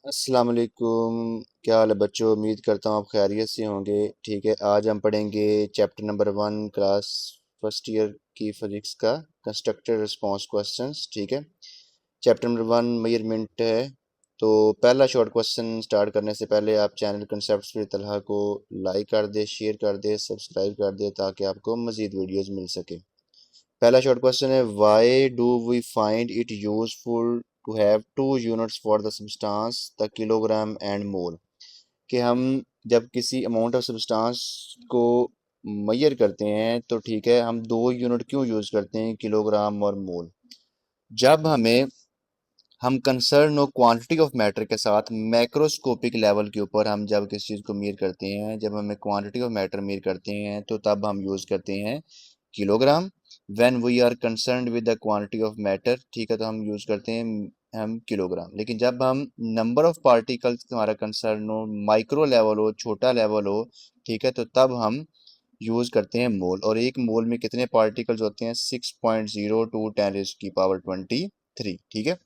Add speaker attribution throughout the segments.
Speaker 1: अस्सलाम वालेकुम। क्या हाल है बच्चों? उम्मीद करता हूँ आप खैरियत से होंगे। ठीक है, आज हम पढ़ेंगे chapter number 1 class first year की फिजिक्स का कंस्ट्रक्टेड रिस्पांस क्वेश्चंस। ठीक है, चैप्टर नंबर 1 मेजरमेंट है। तो पहला शॉर्ट क्वेश्चन स्टार्ट करने से पहले आप चैनल कंसेप्ट फिर तलहा को लाइक कर दे, शेयर कर दे, सब्सक्राइब कर दे ताकि आपको मज़ीद वीडियोज़ मिल सके। पहला शॉर्ट क्वेश्चन है, why do we find it useful to have two units for the substance the kilogram and mole. कि हम जब किसी अमाउंट ऑफ सब्सटेंस को मैयर करते हैं तो ठीक है, हम दो यूनिट क्यों यूज करते हैं, किलोग्राम और मोल। जब हम कंसर्न हो क्वांटिटी ऑफ मैटर के साथ मैक्रोस्कोपिक लेवल के ऊपर, हम जब किसी चीज़ को मीर करते हैं, जब हमें क्वांटिटी ऑफ मैटर मीर करते हैं तो तब हम यूज़ करते हैं kilogram. When we are concern with the quantity of matter, ठीक है, तो हम यूज़ करते हैं हम किलोग्राम। लेकिन जब हम नंबर ऑफ पार्टिकल्स हमारा कंसर्न हो, माइक्रो लेवल हो, छोटा लेवल हो, ठीक है, तो तब हम यूज़ करते हैं मोल। और एक मोल में कितने पार्टिकल्स होते हैं? 6.02 10⁻23। ठीक है,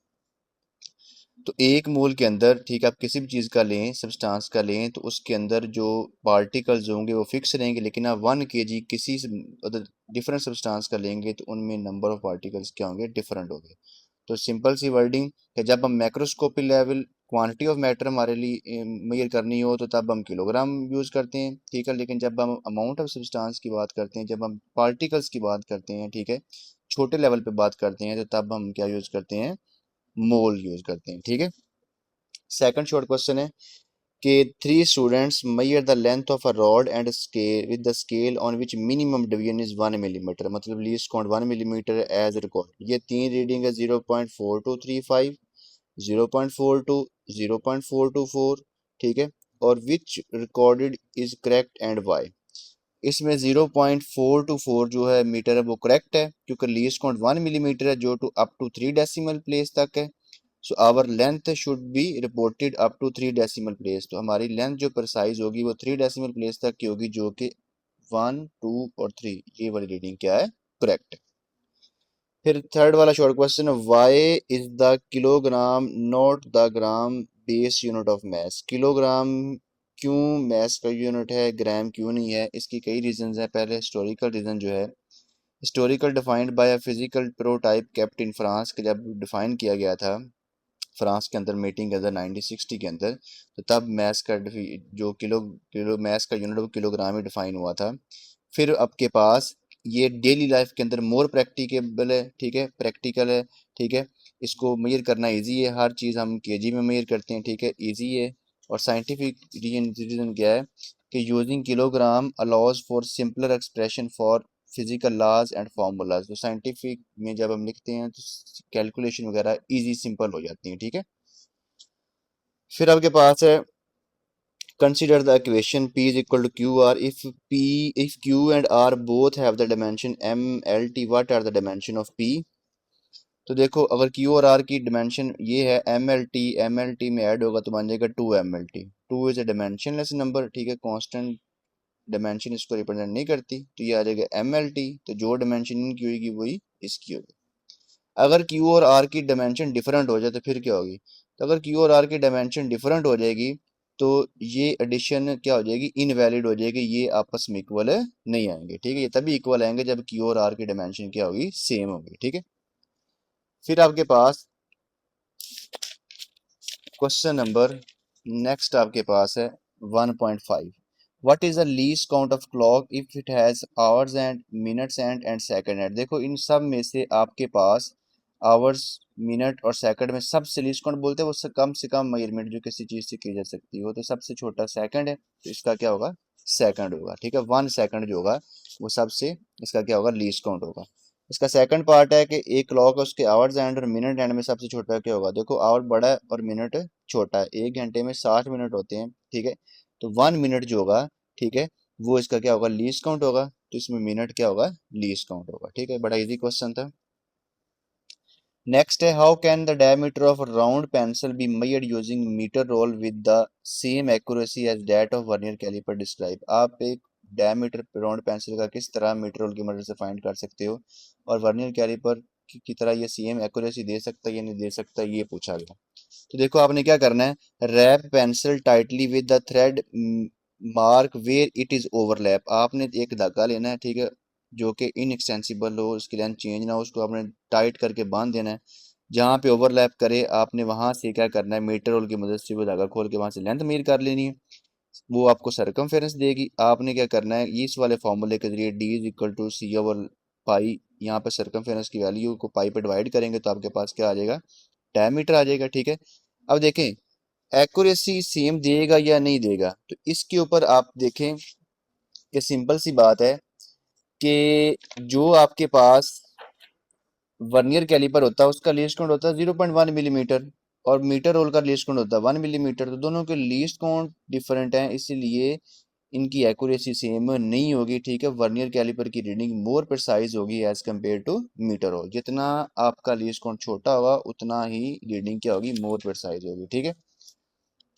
Speaker 1: तो एक मोल के अंदर, ठीक है, आप किसी भी चीज़ का लें, सब्सटेंस का लें, तो उसके अंदर जो पार्टिकल्स होंगे वो फिक्स रहेंगे। लेकिन आप 1 kg किसी डिफरेंट सब्सटेंस का लेंगे तो उनमें नंबर ऑफ पार्टिकल्स क्या होंगे? डिफरेंट होंगे। तो सिंपल सी वर्डिंग कि जब हम macroscopic level quantity of matter हमारे लिए मेजर करनी हो तो तब हम किलोग्राम यूज़ करते हैं। ठीक है, लेकिन जब हम अमाउंट ऑफ सब्सटेंस की बात करते हैं, जब हम पार्टिकल्स की बात करते हैं, ठीक है, छोटे लेवल पे बात करते हैं, तो तब हम क्या यूज़ करते हैं? मोल यूज़ करते हैं। ठीक है, सेकंड शॉर्ट क्वेश्चन है कि three students measure the length of a rod and scale with the scale on which minimum deviation is 1 mm, मतलब least count 1 mm as record. ये तीन रीडिंग है 0.4235, 0.42, 0.424। ठीक है, और which recorded is correct and Y. इसमें 0.424 जो है मीटर है वो करेक्ट है, क्योंकि लीस्ट काउंट 1 mm है जो to up to 3 decimal place तक है। So our length should be reported up to 3 decimal place. तो हमारी लेंथ जो प्रिसाइज होगी वो 3 डेसिमल प्लेस तक की होगी, जो कि 1, 2 और 3, ये वाली रीडिंग क्या है? करेक्ट है। फिर थर्ड वाला शॉर्ट क्वेश्चन है, why is the kilogram not the gram base unit of mass. Kilogram क्यों मैस का यूनिट है, ग्राम क्यों नहीं है? इसकी कई रीजंस हैं। पहले हिस्टोरिकल रीजन जो है, historical defined by a physical prototype kept in France, के जब डिफाइन किया गया था फ्रांस के अंदर मीटिंग के अंदर 1960 के अंदर, तो तब मैथ्स का जो किलो किलो मैथ्स का यूनिट वो किलोग्राम ही डिफाइन हुआ था। फिर आपके पास ये डेली लाइफ के अंदर मोर प्रैक्टिकेबल है, ठीक है, प्रैक्टिकल है। ठीक है, इसको मेजर करना इजी है, हर चीज़ हम केजी में मेजर करते हैं। ठीक है, इजी है। और साइंटिफिक रीजन क्या है कि using kilogram allows for simpler expression for physical laws and formulas. तो साइंटिफिक में जब हम लिखते हैं तो कैलकुलेशन वगैरह इजी सिंपल हो जाती है। ठीक है, फिर आपके पास है, consider the equation P is equal to QR if Q and R both have the dimension MLT, what are the dimension of P? तो देखो, अगर Q और R की डिमेंशन ये है MLT, MLT में ऐड होगा तो बन जाएगा 2 MLT। 2 इज ए डिमेंशनलेस नंबर, ठीक है, कांस्टेंट डिमेंशन इसको रिप्रेजेंट नहीं करती, तो ये आ जाएगा MLT। तो जो डिमेंशन इनकी होगी वही इसकी होगी। अगर क्यू और आर की डायमेंशन डिफरेंट हो जाए तो फिर क्या होगी? तो अगर क्यू और आर की डायमेंशन डिफरेंट हो जाएगी तो ये एडिशन क्या हो जाएगी? इनवैलिड हो जाएगी, ये आपस में इक्वल नहीं आएंगे। ठीक है, ये तभी इक्वल आएंगे जब क्यू और आर की डायमेंशन क्या होगी? सेम होगी। ठीक है, फिर आपके पास क्वेश्चन नंबर नेक्स्ट आपके पास है 1.5। What is the least count of clock if it has hours and minutes and second and. देखो, इन सब में से आपके पास आवर्स, मिनट और सेकंड में सबसे लीस्ट काउंट बोलते हैं वो से कम मेजरमेंट जो किसी चीज से की जा सकती हो, तो सबसे छोटा सेकंड है, तो इसका क्या होगा? सेकंड होगा। ठीक है, 1 सेकंड जो होगा वो सबसे, इसका क्या होगा? लीस्ट काउंट होगा। इसका सेकंड पार्ट है कि एक क्लॉक है, उसके आवर्स एंड और मिनट एंड में सबसे छोटा क्या होगा? देखो, आवर बड़ा है और मिनट छोटा है। 1 घंटे में 60 मिनट होते हैं। ठीक है, तो 1 मिनट जो होगा, ठीक है, वो इसका क्या होगा? लीस्ट काउंट होगा। तो इसमें मिनट क्या होगा? लीस्ट काउंट होगा। ठीक है, बड़ा इजी क्वेश्चन था। नेक्स्ट है, how can the diameter of round pencil be measured using metre rule with the same accuracy as that of vernier caliper describe. आप एक डायमीटर राउंड पेंसिल का किस तरह मीटर रोल की मदद से फाइंड कर सकते हो और वर्नियर कैलिपर की तरह ये सेम एक्यूरेसी दे सकता है या नहीं दे सकता, ये पूछा गया। तो देखो आपने क्या करना है, wrap pencil tightly with the thread, mark where it is overlap. आपने एक धागा लेना है, ठीक है, जो कि इनएक्सटेंसिबल हो, उसकी लेंथ चेंज ना हो, उसको आपने टाइट करके बांध देना है। जहाँ पे ओवरलैप करे आपने वहां से क्या करना है, मीटर रोल की मदद से वो धागा खोल के वहां से लेंथ मेजर कर लेनी है। वो आपको सरकमफेरेंस देगी। आपने क्या करना है, इस वाले फॉर्मूले के जरिए D is equal to C over pi, यहाँ पे सरकमफेरेंस की वैल्यू को पाई पे डिवाइड करेंगे तो आपके पास क्या आ जाएगा, डायमीटर आ जाएगा। ठीक है, अब देखें एक्यूरेसी सेम देगा या नहीं देगा, तो इसके ऊपर आप देखें, ये सिंपल सी बात है कि जो आपके पास वर्नियर कैलिपर होता है उसका लीस्ट काउंट होता है 0.1 मिलीमीटर, और मीटर रोल का लीस्ट काउंट होता है 1 मिलीमीटर। तो दोनों के लीस्ट काउंट डिफरेंट हैं, इसीलिए इनकी एक्यूरेसी सेम नहीं होगी। ठीक है, वर्नियर कैलिपर की रीडिंग मोर प्रिसाइज होगी as compare to metre rule. जितना आपका लीस्ट काउंट छोटा होगा उतना ही रीडिंग क्या होगी, मोर प्रिसाइज होगी। ठीक है,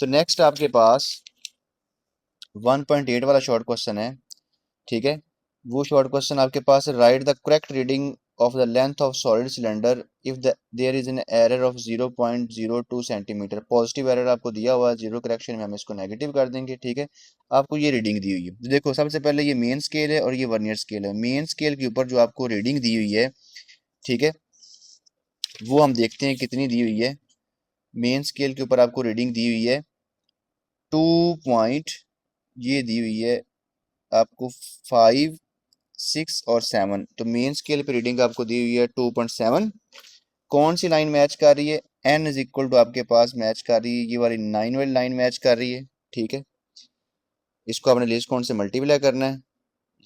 Speaker 1: तो नेक्स्ट आपके पास 1.8 वाला शॉर्ट क्वेश्चन है। ठीक है, वो शॉर्ट क्वेश्चन आपके पास है, write the correct reading of the length of solid cylinder if there is an error of 0.02 centimetre. Positive error आपको दिया हुआ है, जीरो करेक्शन में हम इसको नेगेटिव कर देंगे। ठीक है, आपको ये रीडिंग दी हुई है। तो देखो सबसे पहले ये मेन स्केल है और ये वर्नियर स्केल है। मेन स्केल के ऊपर जो आपको रीडिंग दी हुई है, ठीक है, वो हम देखते हैं कितनी दी हुई है। मेन स्केल के ऊपर आपको रीडिंग दी हुई है 2 ये दी हुई है आपको 5, 6 और 7। तो मेन स्केल पे रीडिंग आपको दी हुई है 2.7। कौन सी लाइन मैच कर रही है, n इज इक्वल टू आपके पास मैच कर रही है, ये वाली 9 वाली लाइन मैच कर रही है। ठीक है, इसको आपने लीस्ट काउंट से मल्टीप्लाई करना है,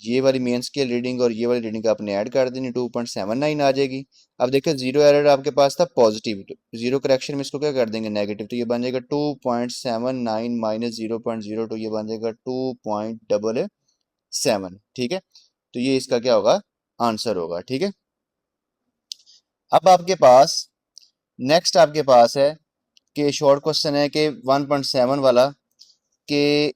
Speaker 1: ये वाली मेन स्केल रीडिंग और ये वाली रीडिंग आपने ऐड कर देनी, 2.79 आ जाएगी। अब देखिए जीरो एरर आपके पास था पॉजिटिव, तो जीरो करेक्शन में इसको क्या कर देंगे, नेगेटिव, तो ये बन जाएगा 2.79 माइनस 0.02, ये बन जाएगा 2.77। ठीक है, तो ये इसका क्या होगा, आंसर होगा। ठीक है, अब आपके पास नेक्स्ट आपके पास है कि शॉर्ट क्वेश्चन है कि 1.7 वाला, कि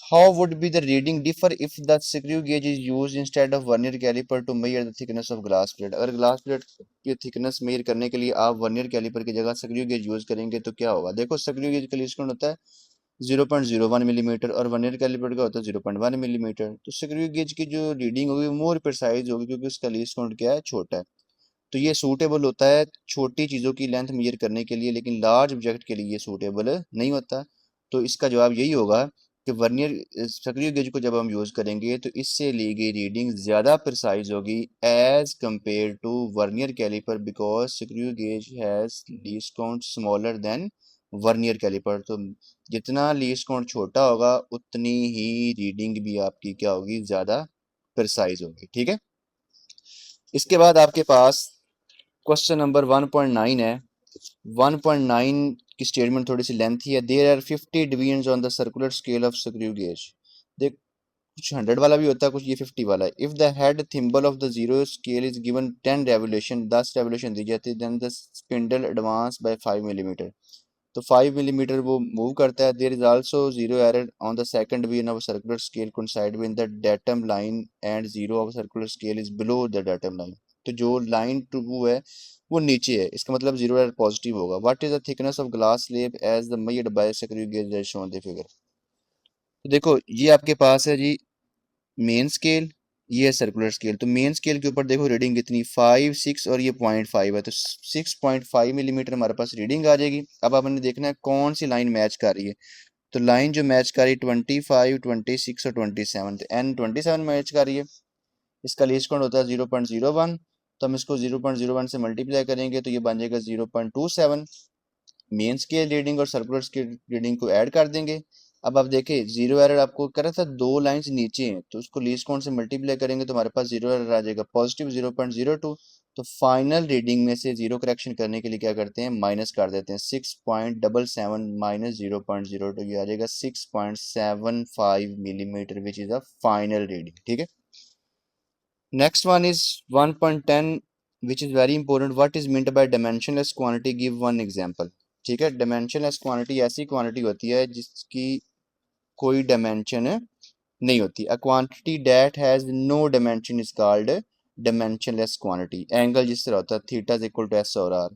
Speaker 1: how would be the reading differ if the screw gauge is used instead of vernier caliper to measure the thickness of glass plate. अगर ग्लास प्लेट की थिकनेस मेजर करने के लिए आप वर्नियर कैलिपर की जगह स्क्रू गेज यूज करेंगे तो क्या होगा। देखो स्क्रू गेज का लीस्ट काउंट होता है 0.01 मिलीमीटर और वर्नियर कैलिपर का होता है 0.1 मिलीमीटर। तो स्क्रू गेज की जो रीडिंग होगी मोर प्रिसाइज होगी क्योंकि उसका लीस्ट काउंट क्या है, छोटा है। तो ये सूटेबल होता है छोटी चीज़ों की लेंथ मेजर करने के लिए, लेकिन लार्ज ऑब्जेक्ट के लिए ये सूटेबल नहीं होता। तो इसका जवाब यही होगा कि वर्नियर सक्रिय गेज को जब हम यूज़ करेंगे तो इससे ली गई रीडिंग ज़्यादा प्रिसाइज होगी as compared to vernier caliper, because screw gauge has least count smaller than vernier caliper. तो जितना लीस्ट काउंट छोटा होगा उतनी ही रीडिंग भी आपकी क्या होगी, ज़्यादा प्रिसाइज होगी। ठीक है, इसके बाद आपके पास क्वेश्चन नंबर 1.9 है। 1.9 की स्टेटमेंट थोड़ी सी लेंथी है। There are 50 divisions on the circular scale of screw gauge. देख कुछ 100 वाला भी होता है, कुछ ये 50 वाला है। If the head thimble of the zero scale is given 10 revolution, 10 revolution दी जाती है, then the spindle advance by 5 millimetre. तो 5 मिलीमीटर वो मूव करता है। There is also zero error on the second division of circular scale coincide with the datum line and zero of circular scale is below the datum line. तो जो line to वो है वो नीचे है, इसका मतलब जीरो एरर पॉजिटिव होगा। What is the thickness of glass slab as the measured by screw gauge as shown the figure. तो देखो ये आपके पास है जी मेन स्केल, ये है सर्कुलर स्केल। तो मेन स्केल के ऊपर देखो रीडिंग कितनी 5, 6 और ये 0.5 है, तो 6.5 मिलीमीटर हमारे पास रीडिंग आ जाएगी। अब आपने देखना है कौन सी लाइन मैच कर रही है। तो लाइन जो मैच कर रही है 25, 26 और 27, तो एन 27 मैच कर रही है। इसका लीस्ट काउंट होता है 0.01, तो हम इसको 0.01 से मल्टीप्लाई करेंगे तो ये बन जाएगा 0.27। मेन स्केल रीडिंग और सर्कुलर स्केल रीडिंग को ऐड कर देंगे। अब आप देखें जीरो एरर आपको कर रहा था, दो लाइंस नीचे हैं, तो उसको लीस्ट काउंट से मल्टीप्लाई करेंगे तो हमारे पास जीरो एरर आ जाएगा पॉजिटिव 0.02। तो फाइनल रीडिंग में से जीरो करेक्शन करने के लिए क्या करते हैं, माइनस कर देते हैं। 6.77 माइनस 0.02, ये आ जाएगा 6.75 millimetre, which is the final reading. ठीक है, next one is 1.10 which is very important. What is meant by dimensionless quantity? Give one example. ठीक है, dimensionless quantity ऐसी quantity होती है जिसकी कोई dimension नहीं होती। A quantity that has no dimension is called dimensionless quantity. Angle जिस तरह होता है theta is equal to S और आर,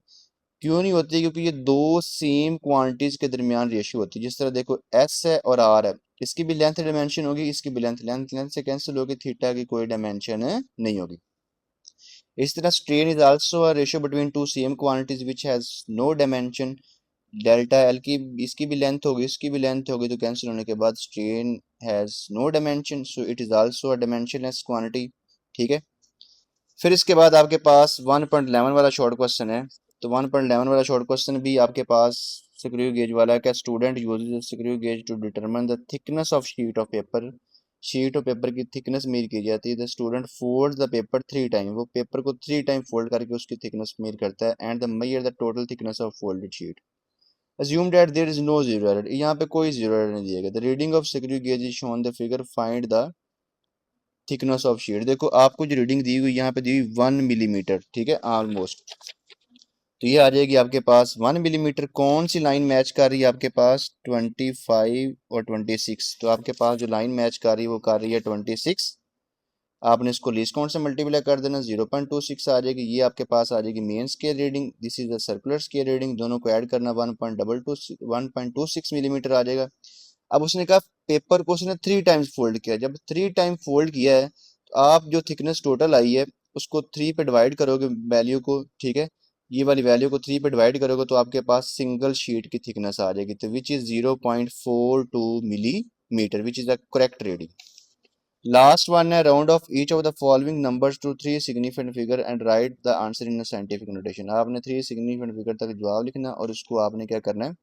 Speaker 1: क्यों नहीं होती? क्योंकि ये दो सेम क्वांटिटीज के दरमियान रेशियो होती है। जिस तरह देखो एस है और आर है, इसकी भी लेंथ डायमेंशन होगी, इसकी भी लेंथ लेंथ लेंथ से कैंसिल होगी, थीटा की कोई डायमेंशन नहीं होगी। इस तरह strain is also a ratio between two same quantities which has no dimension. Delta L की इसकी भी लेंथ होगी, इसकी भी लेंथ होगी, तो कैंसिल होने के बाद strain has no dimension, so it is also a dimensionless quantity. ठीक है। फिर इसके बाद आपके पास 1.11 वाला शॉर्ट क्वेश्चन है। तो 1.11 वाला शॉर्ट क्वेश्चन भी आपके पास स्क्रू गेज वाला है। क्या student uses screw gauge to determine the thickness of sheet of paper. Sheet of paper की थिकनेस मेजर की जाती है। The student fold the paper 3 time, वो पेपर को 3 टाइम फोल्ड करके उसकी थिकनेस मेजर करता है। And the measure the total thickness of folded sheet. assume that there is no zero error, यहाँ पे कोई जीरो एरर नहीं दिया गया। The reading of screw gauge is shown the figure, find the thickness of sheet. देखो आपको जो reading दी हुई यहाँ पे दी हुई 1 मिलीमीटर, ठीक है, ऑलमोस्ट। तो ये आ जाएगी आपके पास 1 मिलीमीटर। कौन सी लाइन मैच कर रही है आपके पास? 25 और 26। तो आपके पास जो लाइन मैच कर रही है वो कर रही है 26। आपने इसको लीस्ट काउंट से मल्टीप्लाई कर देना, 0.26 आ जाएगी। ये आपके पास आ जाएगी main scale reading, this is the circular scale reading. दोनों को ऐड करना 1.26 मिलीमीटर आ जाएगा। अब उसने कहा पेपर को उसने 3 टाइम्स फोल्ड किया। जब 3 टाइम फोल्ड किया है तो आप जो थिकनेस टोटल आई है उसको 3 पे डिवाइड करोगे वैल्यू को, ठीक है। ये वाली वैल्यू को 3 पे डिवाइड करोगे तो आपके पास सिंगल शीट की थिकनेस आ जाएगी, तो which is 0.42 millimetre, which is the correct reading. Last one है, round off each of the following numbers to 3 significant figure and write the answer in scientific notation. आपने 3 सिग्निफिकेंट फिगर तक जवाब लिखना और उसको आपने क्या करना है,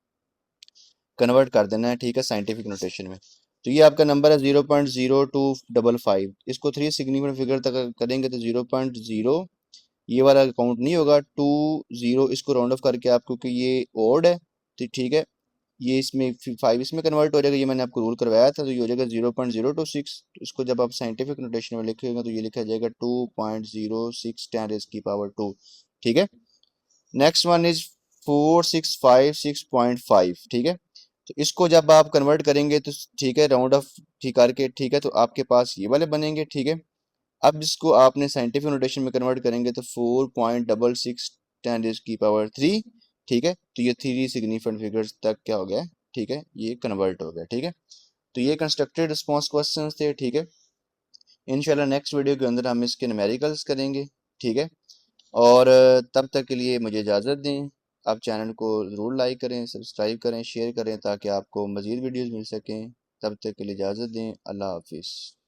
Speaker 1: कन्वर्ट कर देना है, ठीक है, साइंटिफिक नोटेशन में। तो ये आपका नंबर है 0.0255। इसको 3 सिग्निफिकेंट फिगर तक करेंगे तो 0.0, ये वाला काउंट नहीं होगा, 20, इसको राउंड ऑफ करके आप, क्योंकि ये ओड है तो ठीक है, ये इसमें 5 इसमें कन्वर्ट हो जाएगा। ये मैंने आपको रूल करवाया था, तो ये हो जाएगा 0.026। इसको जब आप साइंटिफिक नोटेशन में लिखेंगे तो ये लिखा जाएगा 2.06 10⁻²। ठीक है। नेक्स्ट वन इज 4656.5, ठीक है। तो इसको जब आप कन्वर्ट करेंगे तो ठीक है, राउंड ऑफ ठीक करके, ठीक है, तो आपके पास ये वाले बनेंगे, ठीक है। अब इसको आपने साइंटिफिक नोटेशन में कन्वर्ट करेंगे तो 4.66 10⁻3, ठीक है। तो ये 3 सिग्निफिकेंट फिगर्स तक क्या हो गया, ठीक है, ये कन्वर्ट हो गया, ठीक है। तो ये कंस्ट्रक्टेड रिस्पॉन्स क्वेश्चंस थे, ठीक है। इंशाल्लाह नेक्स्ट वीडियो के अंदर हम इसके न्यूमेरिकल्स करेंगे, ठीक है। और तब तक के लिए मुझे इजाज़त दें। आप चैनल को ज़रूर लाइक करें, सब्सक्राइब करें, शेयर करें ताकि आपको मज़ीद वीडियोज़ मिल सकें। तब तक के लिए इजाज़त दें। अल्लाह हाफिज़।